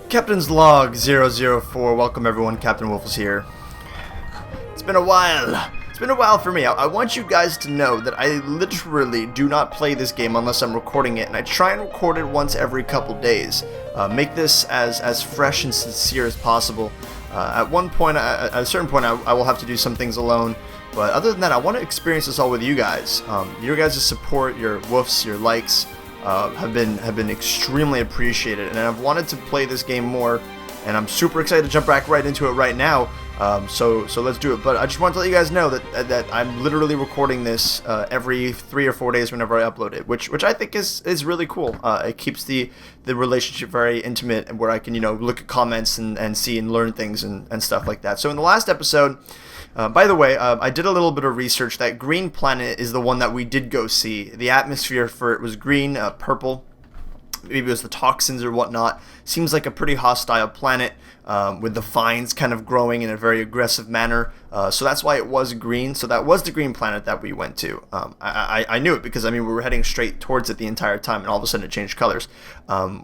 Captain's Log 004. Welcome everyone, Captain Wolf is here. It's been a while. It's been a while for me. I want you guys to know that I literally do not play this game unless I'm recording it, and I try and record it once every couple days. Make this as fresh and sincere as possible. At a certain point, I will have to do some things alone. But other than that, I want to experience this all with you guys. Your guys' support, your woofs, your likes, have been extremely appreciated, and I've wanted to play this game more, and I'm super excited to jump back right into it right now. So let's do it. But I just want to let you guys know that I'm literally recording this every 3 or 4 days whenever I upload it, which I think is really cool. It keeps the relationship very intimate, and where I can look at comments and see and learn things and stuff like that. So in the last episode, by the way, I did a little bit of research. That green planet is the one that we did go see. The atmosphere for it was green, purple. Maybe it was the toxins or whatnot. Seems like a pretty hostile planet, with the vines kind of growing in a very aggressive manner. So that's why it was green. So that was the green planet that we went to. I knew it because, we were heading straight towards it the entire time, and all of a sudden it changed colors.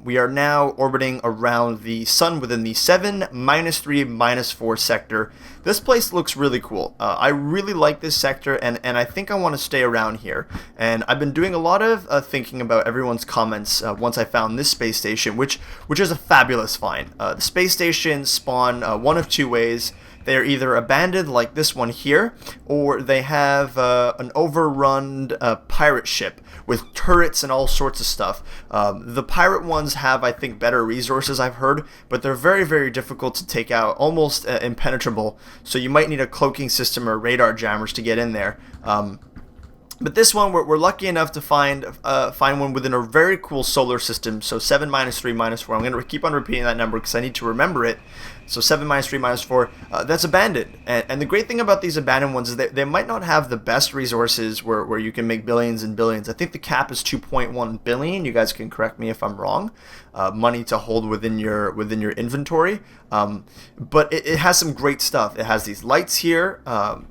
We are now orbiting around the sun within the 7, -3, -4 sector. This place looks really cool. I really like this sector, and I think I want to stay around here. And I've been doing a lot of thinking about everyone's comments once I found this space station, which is a fabulous find. The space stations spawn one of two ways. They are either abandoned like this one here, or they have an overrun pirate ship with turrets and all sorts of stuff. The pirate ones have, I think, better resources, I've heard, but they're very, very difficult to take out, almost impenetrable, so you might need a cloaking system or radar jammers to get in there. But this one, we're lucky enough to find one within a very cool solar system. So 7, -3, -4. I'm going to keep on repeating that number because I need to remember it. So 7, -3, -4. That's abandoned. And the great thing about these abandoned ones is that they might not have the best resources where you can make billions and billions. I think the cap is 2.1 billion. You guys can correct me if I'm wrong. Money to hold within your inventory. But it has some great stuff. It has these lights here,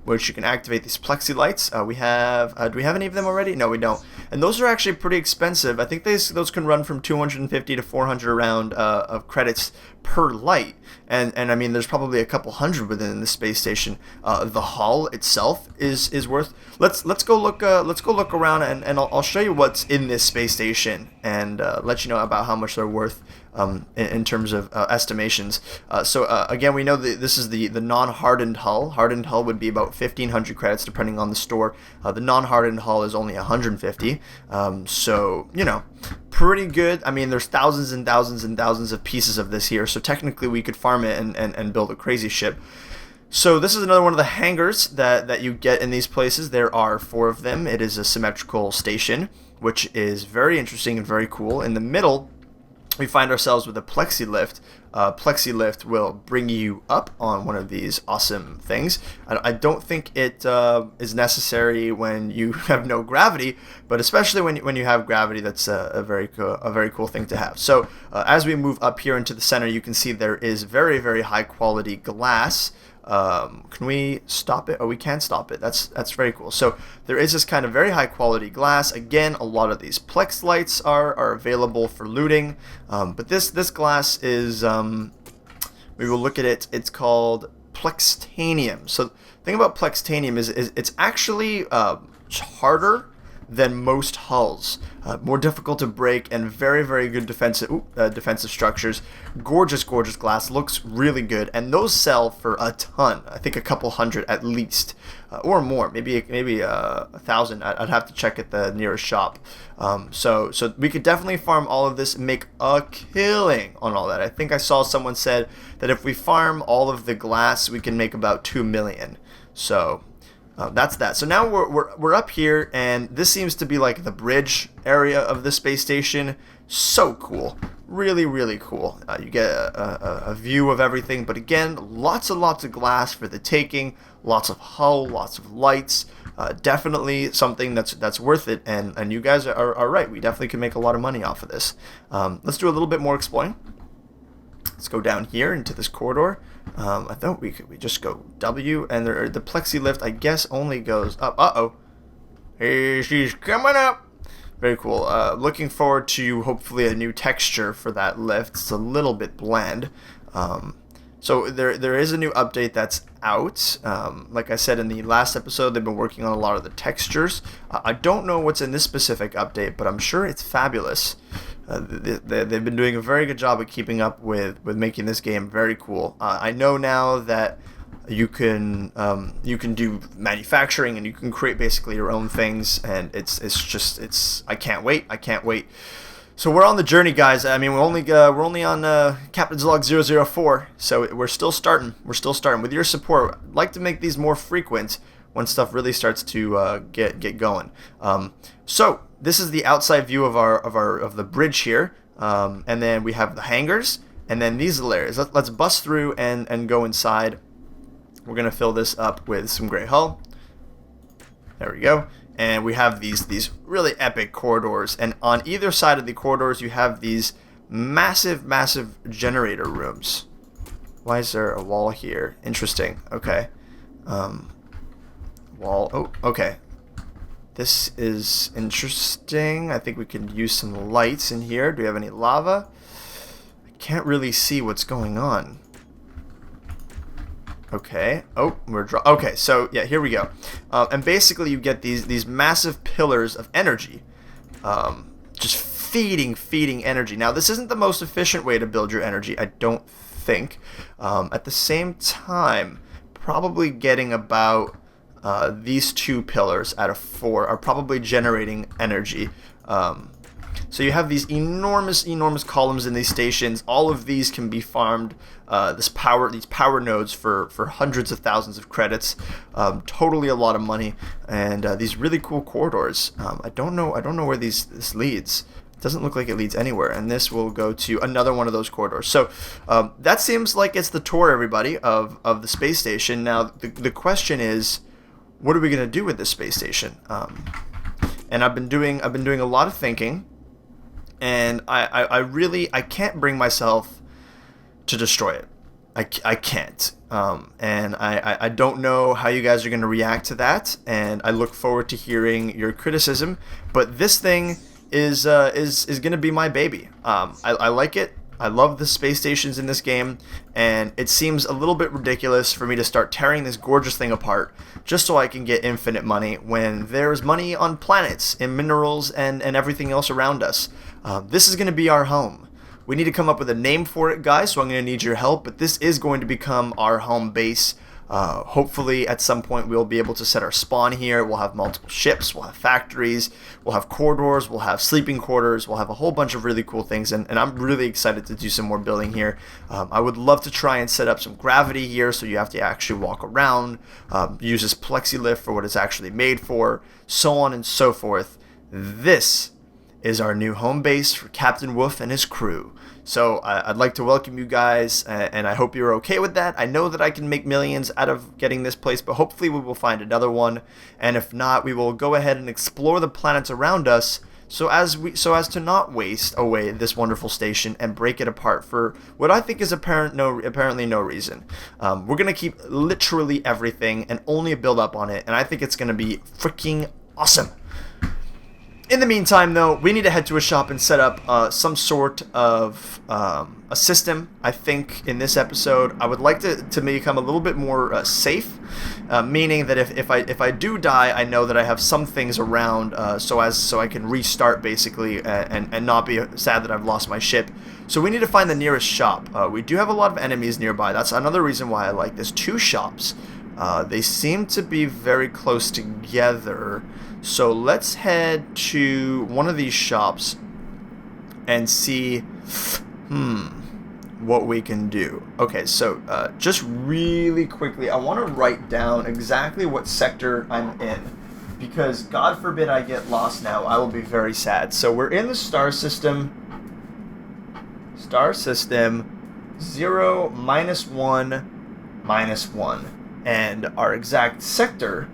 which you can activate these plexi lights. Do we have any of them already? No, we don't. And those are actually pretty expensive. I think those can run from 250 to 400 around of credits per light. And there's probably a couple hundred within the space station. The hull itself is worth. Let's go look around, and I'll show you what's in this space station, and let you know about how much they're worth in terms of estimations. So again, we know that this is the non-hardened hull. Hardened hull would be about 1,500 credits depending on the store. The non-hardened hull is only 150. So pretty good. There's thousands and thousands and thousands of pieces of this here, so technically we could farm it and build a crazy ship. So this is another one of the hangars that you get in these places. There are 4 of them. It is a symmetrical station, which is very interesting and very cool. In the middle, we find ourselves with a plexi lift. Plexi lift will bring you up on one of these awesome things. I don't think it is necessary when you have no gravity, but especially when you have gravity, that's a very cool thing to have. So as we move up here into the center, you can see there is very, very high quality glass. Can we stop it? Oh, we can stop it. That's very cool. So there is this kind of very high quality glass. Again, a lot of these plex lights are available for looting. But this glass is, we will look at it. It's called plextanium. So the thing about plextanium is it's actually harder than most hulls. More difficult to break, and very, very good defensive structures. Gorgeous glass, looks really good, and those sell for a ton. I think a couple hundred at least, or more, maybe 1,000. I'd have to check at the nearest shop. So we could definitely farm all of this and make a killing on all that. I think I saw someone said that if we farm all of the glass, we can make about 2 million. So that's that. So now we're up here, and this seems to be like the bridge area of the space station. So cool, really, really cool. You get a view of everything, but again, lots and lots of glass for the taking, lots of hull, lots of lights. Definitely something that's worth it, and you guys are right. We definitely can make a lot of money off of this. Let's do a little bit more exploring. Let's go down here into this corridor. I thought we just go W, and the plexi lift, I guess, only goes up. Hey, she's coming up. Very cool. Looking forward to hopefully a new texture for that lift. It's a little bit bland. So there is a new update that's out. Like I said in the last episode, they've been working on a lot of the textures. I don't know what's in this specific update, but I'm sure it's fabulous. They've been doing a very good job of keeping up with making this game very cool. I know now that you can do manufacturing and you can create basically your own things, and it's I can't wait. So we're on the journey, guys. I mean, we're only on Captain's Log 004, so we're still starting. With your support, I'd like to make these more frequent when stuff really starts to get going. So this is the outside view of the bridge here, and then we have the hangars, and then these layers. Let's bust through and go inside. We're gonna fill this up with some gray hull. There we go. And we have these really epic corridors, and on either side of the corridors you have these massive generator rooms. Why is there a wall here? Interesting. Okay. Wall. Oh, okay. This is interesting. I think we could use some lights in here. Do we have any lava? I can't really see what's going on. Okay. Oh, okay. So yeah, here we go. And basically, you get these massive pillars of energy, just feeding energy. Now, this isn't the most efficient way to build your energy, I don't think. At the same time, probably getting about these 2 pillars out of 4 are probably generating energy. So you have these enormous columns in these stations. All of these can be farmed. These power nodes for hundreds of thousands of credits. Totally a lot of money, and these really cool corridors. I don't know where this leads. It doesn't look like it leads anywhere, and this will go to another one of those corridors. So that seems like it's the tour, everybody, of the space station. Now the question is, what are we gonna do with this space station? And I've been doing a lot of thinking. And I can't bring myself to destroy it. I can't. And I don't know how you guys are going to react to that. And I look forward to hearing your criticism. But this thing is going to be my baby. I like it. I love the space stations in this game, and it seems a little bit ridiculous for me to start tearing this gorgeous thing apart just so I can get infinite money when there's money on planets and minerals and everything else around us. This is going to be our home. We need to come up with a name for it, guys, so I'm going to need your help, but this is going to become our home base. Hopefully at some point we'll be able to set our spawn here. We'll have multiple ships, we'll have factories, we'll have corridors, we'll have sleeping quarters, we'll have a whole bunch of really cool things, and I'm really excited to do some more building here. I would love to try and set up some gravity here so you have to actually walk around, use this plexilift for what it's actually made for, so on and so forth. This is our new home base for Captain Woof and his crew. So I'd like to welcome you guys, and I hope you're okay with that. I know that I can make millions out of getting this place, but hopefully we will find another one. And if not, we will go ahead and explore the planets around us so as to not waste away this wonderful station and break it apart for what I think is apparently no reason. We're going to keep literally everything and only build up on it, and I think it's going to be freaking awesome. In the meantime, though, we need to head to a shop and set up some sort of a system. I think in this episode, I would like to become a little bit more safe, meaning that if I do die, I know that I have some things around so I can restart basically and not be sad that I've lost my ship. So we need to find the nearest shop. We do have a lot of enemies nearby. That's another reason why I like this. 2 shops. They seem to be very close together. So let's head to one of these shops and see what we can do. Okay, so just really quickly, I want to write down exactly what sector I'm in, because God forbid I get lost now, I will be very sad. So we're in the star system 0, -1, -1, and our exact sector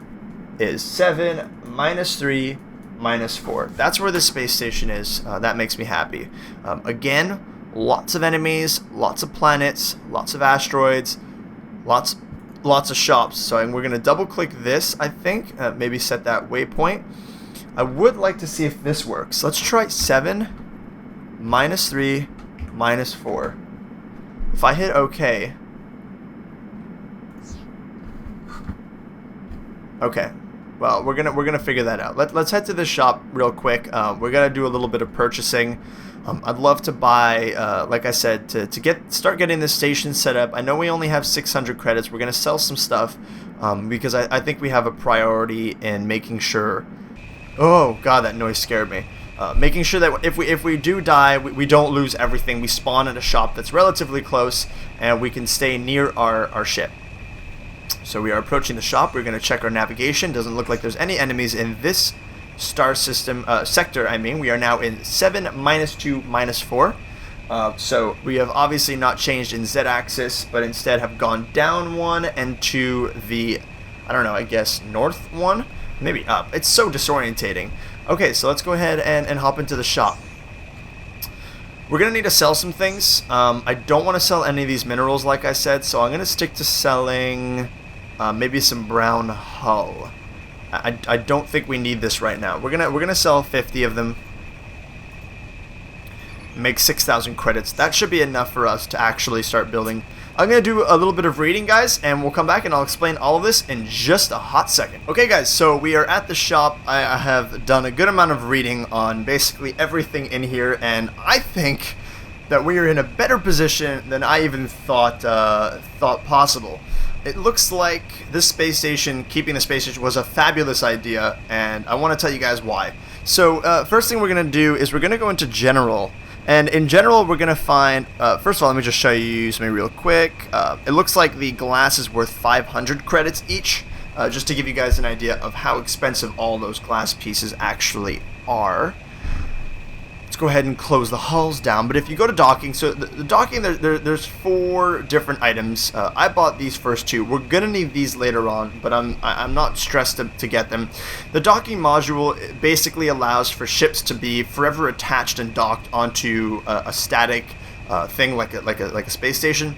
is 7, -3, -4. That's where the space station is. That makes me happy. Again, lots of enemies, lots of planets, lots of asteroids, lots of shops. So we're going to double click this, I think, maybe set that waypoint. I would like to see if this works. Let's try 7, -3, -4. If I hit OK. Okay. Well, we're gonna figure that out. Let's head to the shop real quick. We're gonna do a little bit of purchasing. I'd love to buy, like I said, to start getting this station set up. I know we only have 600 credits. We're gonna sell some stuff because I think we have a priority in making sure. Oh God, that noise scared me. Making sure that if we do die, we don't lose everything. We spawn at a shop that's relatively close, and we can stay near our ship. So we are approaching the shop. We're going to check our navigation. Doesn't look like there's any enemies in this star system sector. I mean, we are now in 7, -2, -4. So we have obviously not changed in Z-axis, but instead have gone down 1 and to the, I don't know, I guess north 1, maybe up. It's so disorientating. Okay, so let's go ahead and hop into the shop. We're going to need to sell some things. I don't want to sell any of these minerals, like I said, so I'm going to stick to selling maybe some brown hull. I don't think we need this right now. We're gonna sell 50 of them. Make 6,000 credits. That should be enough for us to actually start building. I'm going to do a little bit of reading, guys, and we'll come back and I'll explain all of this in just a hot second. Okay, guys, so we are at the shop. I have done a good amount of reading on basically everything in here, and I think that we are in a better position than I even thought possible. It looks like this space station, keeping the space station, was a fabulous idea, and I want to tell you guys why. So, first thing we're going to do is we're going to go into General. And in general, we're going to find, first of all, let me just show you something real quick. It looks like the glass is worth 500 credits each, just to give you guys an idea of how expensive all those glass pieces actually are. Let's go ahead and close the hulls down. But if you go to docking, so the docking, there's 4 different items. I bought these first 2. We're going to need these later on, but I'm not stressed to get them. The docking module basically allows for ships to be forever attached and docked onto a static thing like a space station.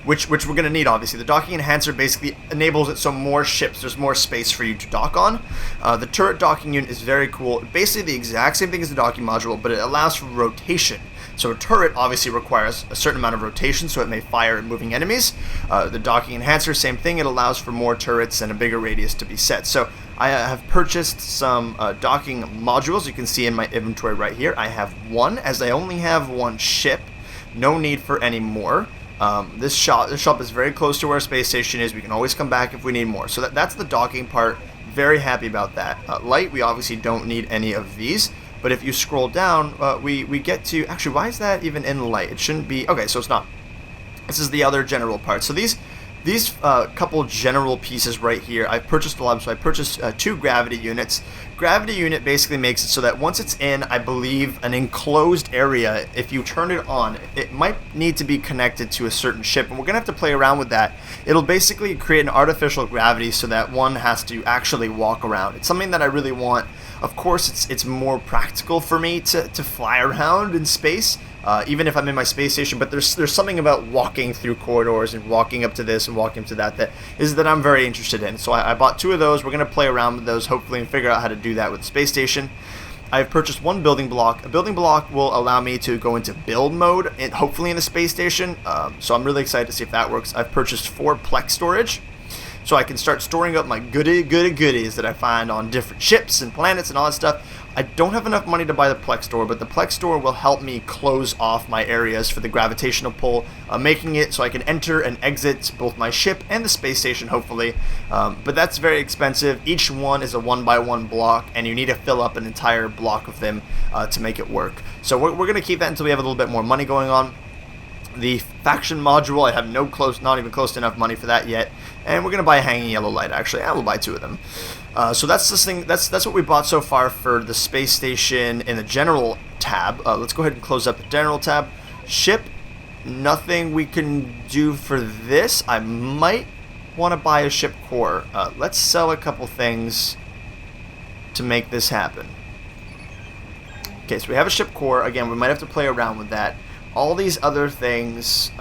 Which we're going to need, obviously. The docking enhancer basically enables it so more ships, there's more space for you to dock on. The turret docking unit is very cool. Basically the exact same thing as the docking module, but it allows for rotation. So a turret obviously requires a certain amount of rotation so it may fire at moving enemies. The docking enhancer, same thing. It allows for more turrets and a bigger radius to be set. So I have purchased some docking modules. You can see in my inventory right here. I have 1, as I only have 1 ship. No need for any more. This shop is very close to where our space station is. We can always come back if we need more. So that's the docking part. Very happy about that. Light, we obviously don't need any of these. But if you scroll down, we get to... Actually, why is that even in light? It shouldn't be... Okay, so it's not. This is the other general part. So these couple general pieces right here, I've purchased a lot. So I purchased 2 gravity units. Gravity unit basically makes it so that once it's in, I believe, an enclosed area, if you turn it on, it might need to be connected to a certain ship, and we're going to have to play around with that. It'll basically create an artificial gravity so that one has to actually walk around. It's something that I really want. Of course, it's more practical for me to fly around in space, even if I'm in my space station, but there's something about walking through corridors and walking up to this and walking up to that that I'm very interested in. So I bought 2 of those. We're going to play around with those, hopefully, and figure out how to do that with the space station. I've purchased 1 building block. A building block will allow me to go into build mode, and hopefully in the space station, so I'm really excited to see if that works. I've purchased 4 Plex storage, so I can start storing up my goodies that I find on different ships and planets and all that stuff. I don't have enough money to buy the Plex store, but the Plex store will help me close off my areas for the gravitational pull, making it so I can enter and exit both my ship and the space station, hopefully. But that's very expensive. Each one is a 1x1 block, and you need to fill up an entire block of them to make it work. So we're going to keep that until we have a little bit more money going on. The faction module, I have not even close to enough money for that yet. And we're going to buy a hanging yellow light, actually. I will buy 2 of them. So that's this thing. That's what we bought so far for the space station in the general tab. Let's go ahead and close up the general tab. Ship, nothing we can do for this. I might want to buy a ship core. Let's sell a couple things to make this happen. Okay, so we have a ship core. Again, we might have to play around with that. All these other things,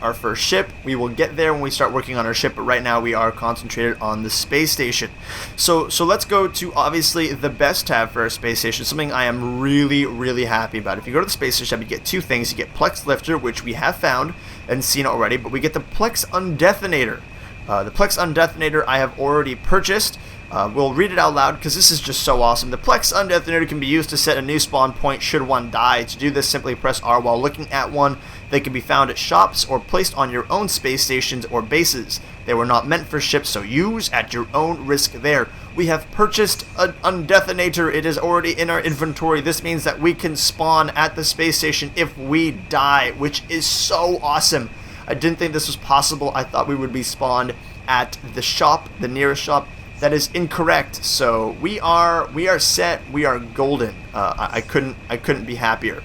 our first ship. We will get there when we start working on our ship, but right now we are concentrated on the space station. So let's go to obviously the best tab for our space station, something I am really happy about. If you go to the space station tab, you get two things. You get Plex Lifter, which we have found and seen already, but we get the Plex Undetonator. The Plex Undetonator I have already purchased. We'll read it out loud because this is just so awesome. The Plex Undetonator can be used to set a new spawn point should one die. To do this, simply press R while looking at one. They can be found at shops or placed on your own space stations or bases. They were not meant for ships, so use at your own risk there. We have purchased an Undetonator. It is already in our inventory. This means that we can spawn at the space station if we die, which is so awesome. I didn't think this was possible. I thought we would be spawned at the shop, the nearest shop. That is incorrect. So we are set. We are golden. I couldn't be happier.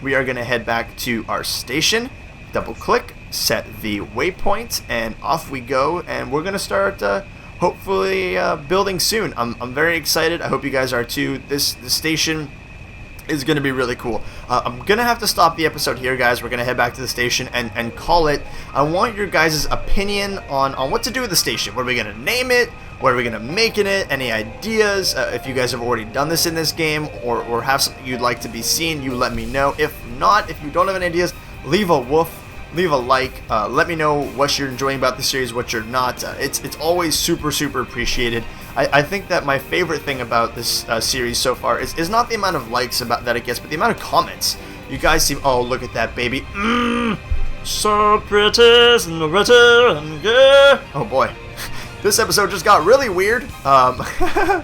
We are gonna head back to our station. Double click, set the waypoint, and off we go. And we're gonna start hopefully building soon. I'm very excited. I hope you guys are too. The station is going to be really cool. I'm going to have to stop the episode here, guys. We're going to head back to the station and call it. I want your guys' opinion on what to do with the station. What are we going to name it? What are we going to make in it? Any ideas? If you guys have already done this in this game or have something you'd like to be seen, you let me know. If not, if you don't have any ideas, leave a woof. Leave a like. Let me know what you're enjoying about the series, what you're not. It's always super appreciated. I think that my favorite thing about this series so far is not the amount of likes that it gets, but the amount of comments. You guys seem, oh, look at that baby. So pretty and pretty and good. Oh boy. This episode just got really weird. The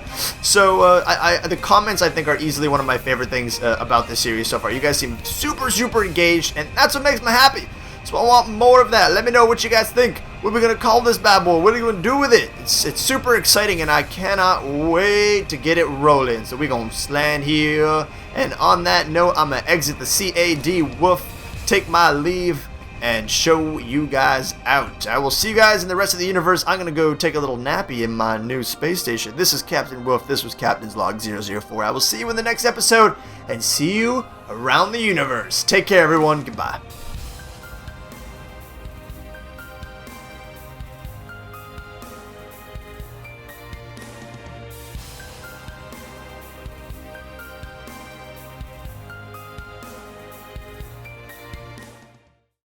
comments I think are easily one of my favorite things about this series so far. You guys seem super engaged, and that's what makes me happy. So I want more of that. Let me know what you guys think. What are we gonna call this bad boy? What are we gonna do with it? It's super exciting, and I cannot wait to get it rolling. So we're gonna land here, and on that note, I'm gonna exit the CAD woof, take my leave, and show you guys out. I will see you guys in the rest of the universe. I'm gonna go take a little nappy in my new space station. This is Captain Woof. This was Captain's Log 004. I will see you in the next episode, and see you around the universe. Take care, everyone. Goodbye.